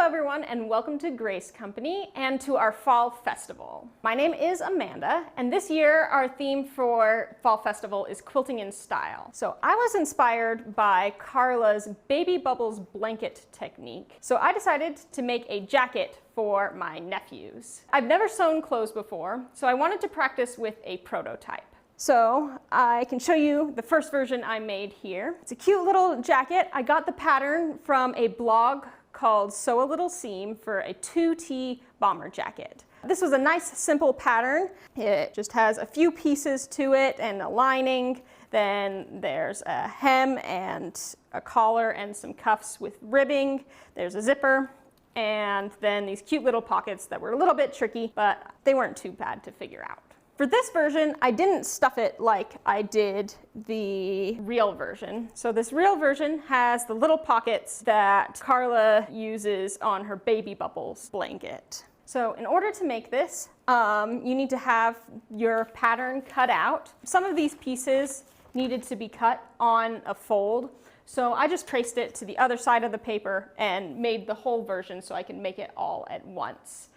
everyone, and welcome to Grace Company and to our Fall Festival. My name is Amanda, and this year our theme for Fall Festival is quilting in style. So I was inspired by Carla's Baby Bubbles blanket technique, so I decided to make a jacket for my nephews. I've never sewn clothes before, so I wanted to practice with a prototype. So I can show you the first version I made here. It's a cute little jacket. I got the pattern from a blog called Sew a Little Seam for a 2T bomber jacket. This was a nice simple pattern. It just has a few pieces to it and a lining. Then there's a hem and a collar and some cuffs with ribbing. There's a zipper. And then these cute little pockets that were a little bit tricky, but they weren't too bad to figure out. For this version, I didn't stuff it like I did the real version. So this real version has the little pockets that Carla uses on her Baby Bubbles blanket. So in order to make this, you need to have your pattern cut out. Some of these pieces needed to be cut on a fold. So I just traced it to the other side of the paper and made the whole version so I can make it all at once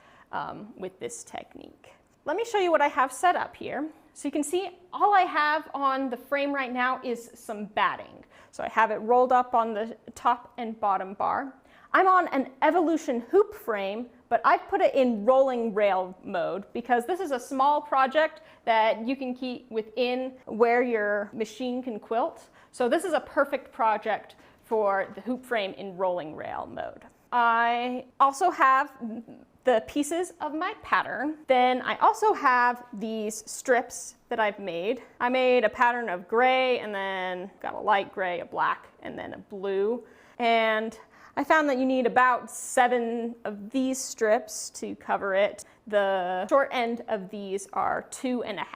with this technique. Let me show you what I have set up here. So you can see all I have on the frame right now is some batting. So I have it rolled up on the top and bottom bar. I'm on an Evolution hoop frame, but I've put it in rolling rail mode because this is a small project that you can keep within where your machine can quilt. So this is a perfect project for the hoop frame in rolling rail mode. I also have the pieces of my pattern. Then I also have these strips that I've made. I made a pattern of gray and then got a light gray, a black, and then a blue. And I found that you need about 7 of these strips to cover it. The short end of these are 2.5.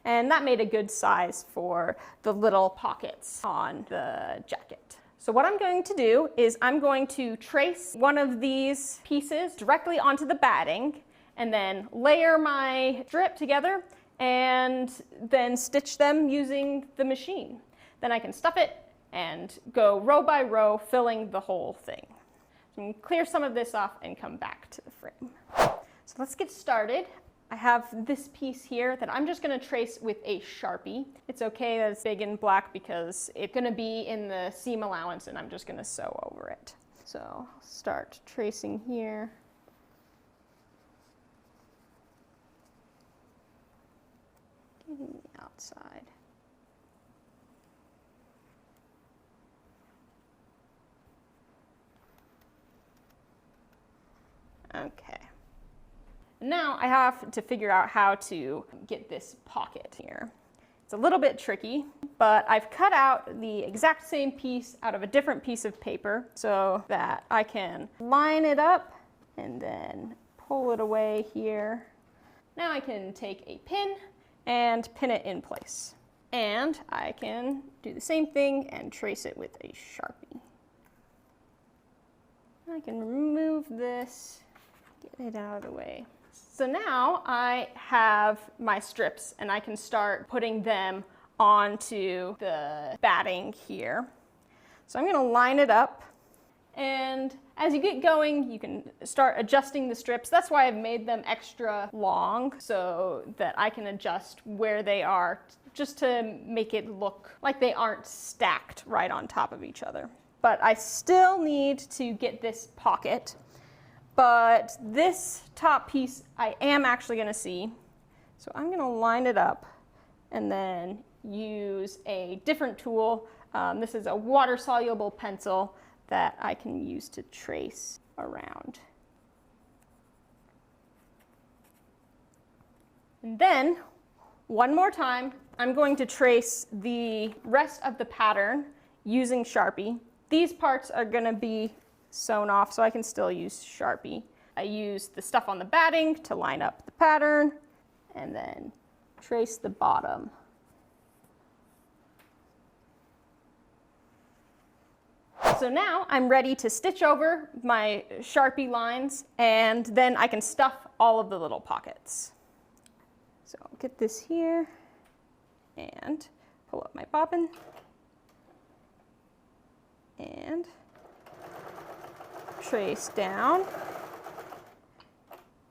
And that made a good size for the little pockets on the jacket. So what I'm going to do is I'm going to trace one of these pieces directly onto the batting and then layer my strip together and then stitch them using the machine. Then I can stuff it and go row by row, filling the whole thing. So I'm going to clear some of this off and come back to the frame. So let's get started. I have this piece here that I'm just going to trace with a Sharpie. It's okay that it's big and black because it's going to be in the seam allowance and I'm just going to sew over it. So I'll start tracing here. Getting the outside. Okay. Now I have to figure out how to get this pocket here. It's a little bit tricky, but I've cut out the exact same piece out of a different piece of paper so that I can line it up and then pull it away here. Now I can take a pin and pin it in place. And I can do the same thing and trace it with a Sharpie. I can remove this, get it out of the way. So now I have my strips and I can start putting them onto the batting here. So I'm going to line it up, and as you get going you can start adjusting the strips. That's why I've made them extra long so that I can adjust where they are just to make it look like they aren't stacked right on top of each other. But I still need to get this pocket. But this top piece I am actually going to see. So I'm going to line it up and then use a different tool. This is a water-soluble pencil that I can use to trace around. And then, one more time, I'm going to trace the rest of the pattern using Sharpie. These parts are going to be sewn off, so I can still use Sharpie. I use the stuff on the batting to line up the pattern and then trace the bottom. So now I'm ready to stitch over my Sharpie lines and then I can stuff all of the little pockets. So I'll get this here and pull up my bobbin and trace down.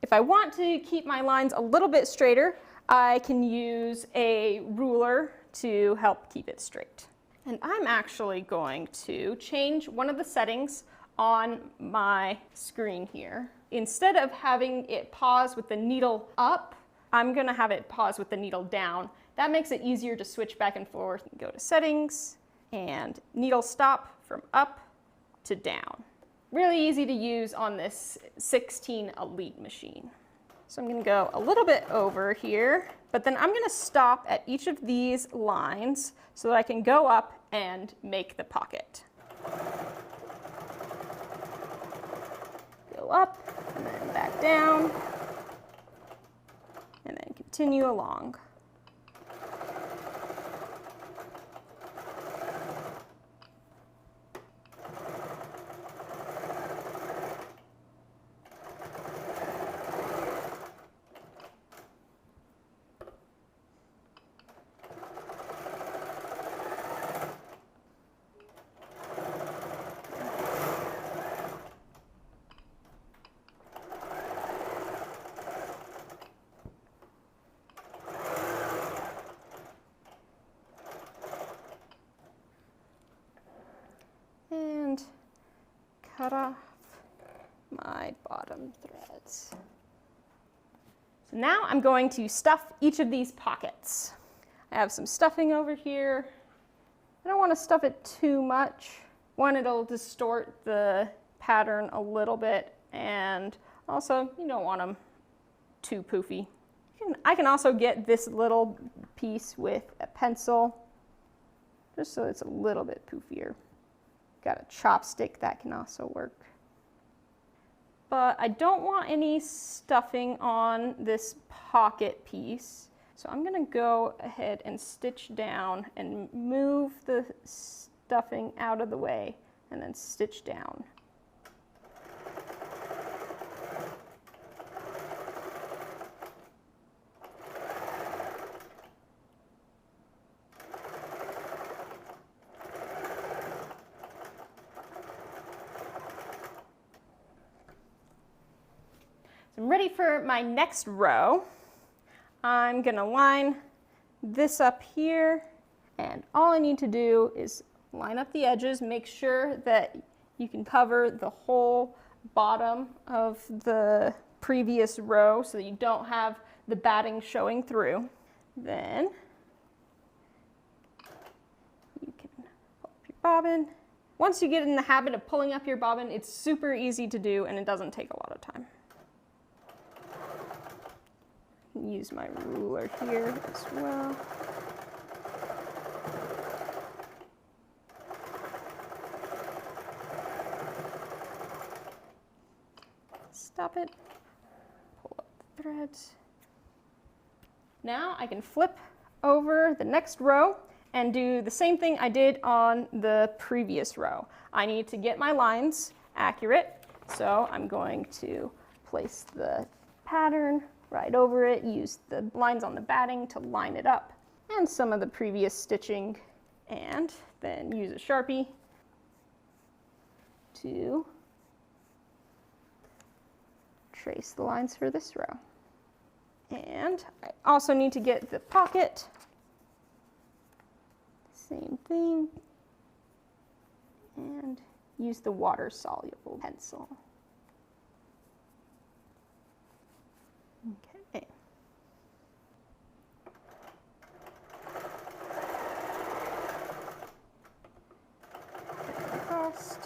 If I want to keep my lines a little bit straighter, I can use a ruler to help keep it straight. And I'm actually going to change one of the settings on my screen here. Instead of having it pause with the needle up, I'm going to have it pause with the needle down. That makes it easier to switch back and forth. Go to settings and needle stop from up to down. Really easy to use on this 16 Elite machine. So I'm going to go a little bit over here, but then I'm going to stop at each of these lines so that I can go up and make the pocket. Go up and then back down and then continue along. And cut off my bottom threads. So now I'm going to stuff each of these pockets. I have some stuffing over here. I don't want to stuff it too much. One, it'll distort the pattern a little bit, and also you don't want them too poofy. I can also get this little piece with a pencil, just so it's a little bit poofier. Got a chopstick, that can also work. But I don't want any stuffing on this pocket piece. So I'm going to go ahead and stitch down and move the stuffing out of the way and then stitch down. I'm ready for my next row. I'm going to line this up here, and all I need to do is line up the edges, make sure that you can cover the whole bottom of the previous row so that you don't have the batting showing through. Then you can pull up your bobbin. Once you get in the habit of pulling up your bobbin, it's super easy to do and it doesn't take a lot of time. Use my ruler here as well. Stop it, pull up the threads. Now I can flip over the next row and do the same thing I did on the previous row. I need to get my lines accurate, so I'm going to place the pattern right over it, use the lines on the batting to line it up, and some of the previous stitching, and then use a Sharpie to trace the lines for this row. And I also need to get the pocket, same thing, and use the water-soluble pencil. Okay. Across.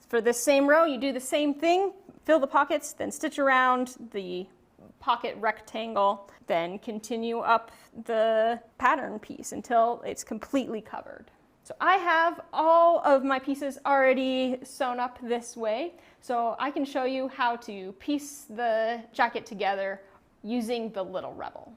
For this same row, you do the same thing. Fill the pockets, then stitch around the pocket rectangle, then continue up the pattern piece until it's completely covered. So I have all of my pieces already sewn up this way, so I can show you how to piece the jacket together using the Little Rebel.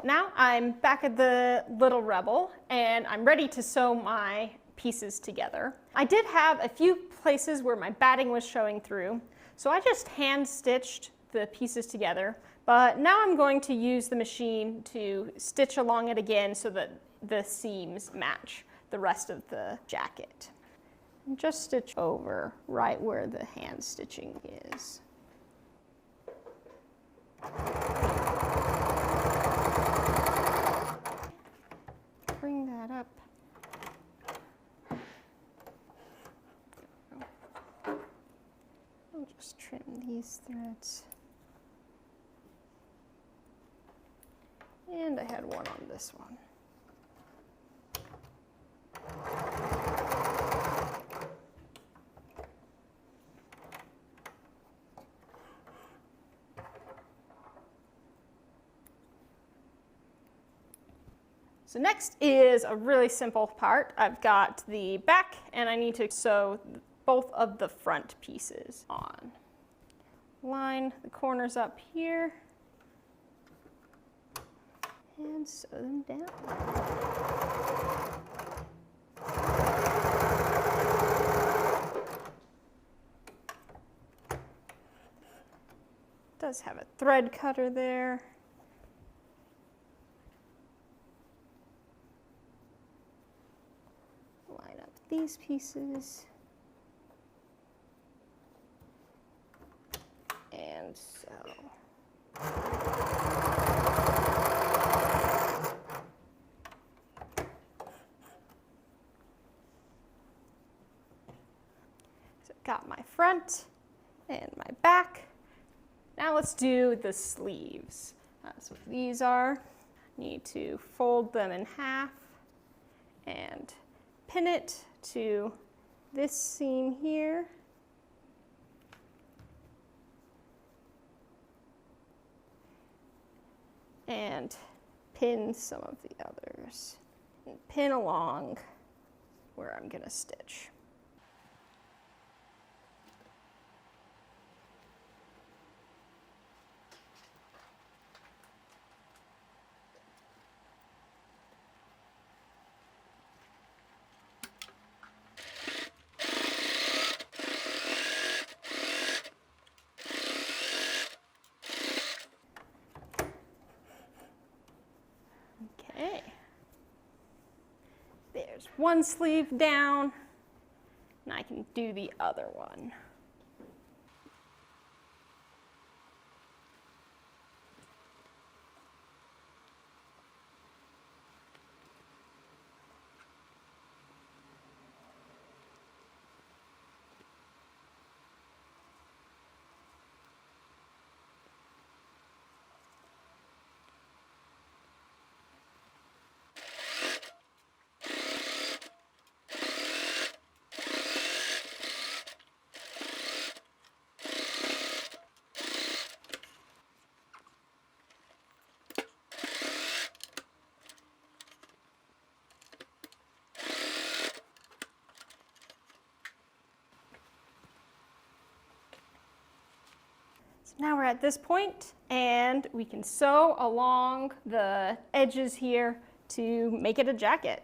Now I'm back at the Little Rebel and I'm ready to sew my pieces together. I did have a few places where my batting was showing through, so I just hand stitched the pieces together, but now I'm going to use the machine to stitch along it again so that the seams match the rest of the jacket. And just stitch over right where the hand stitching is. Bring that up. I'll just trim these threads. And I had one on this one. So next is a really simple part. I've got the back and I need to sew both of the front pieces on. Line the corners up here and sew them down. It does have a thread cutter there. Line up these pieces and sew. So got my front and my back. Now let's do the sleeves. That's what these are. Need to fold them in half and pin it to this seam here. And pin some of the others. And pin along where I'm going to stitch. Okay, there's one sleeve down, and I can do the other one. Now we're at this point, and we can sew along the edges here to make it a jacket.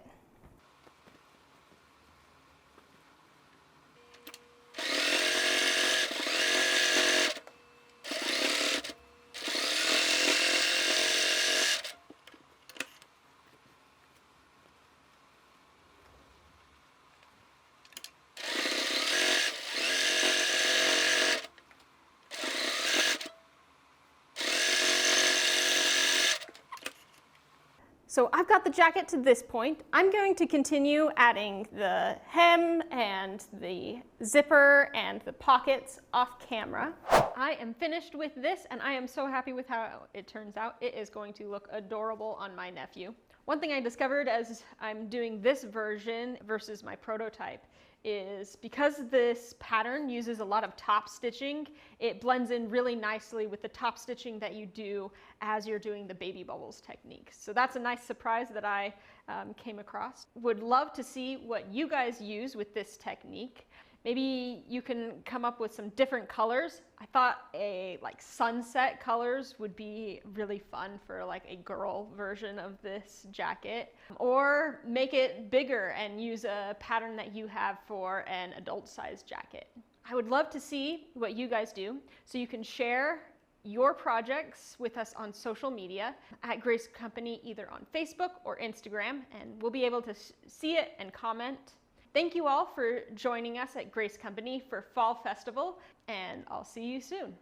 So I've got the jacket to this point. I'm going to continue adding the hem and the zipper and the pockets off camera. I am finished with this and I am so happy with how it turns out. It is going to look adorable on my nephew. One thing I discovered as I'm doing this version versus my prototype is because this pattern uses a lot of top stitching, it blends in really nicely with the top stitching that you do as you're doing the baby bubbles technique. So that's a nice surprise that I came across. Would love to see what you guys use with this technique. Maybe you can come up with some different colors. I thought like sunset colors would be really fun for like a girl version of this jacket. Or make it bigger and use a pattern that you have for an adult size jacket. I would love to see what you guys do, so you can share your projects with us on social media at Grace Company, either on Facebook or Instagram, and we'll be able to see it and comment. Thank you all for joining us at Grace Company for Fall Festival, and I'll see you soon.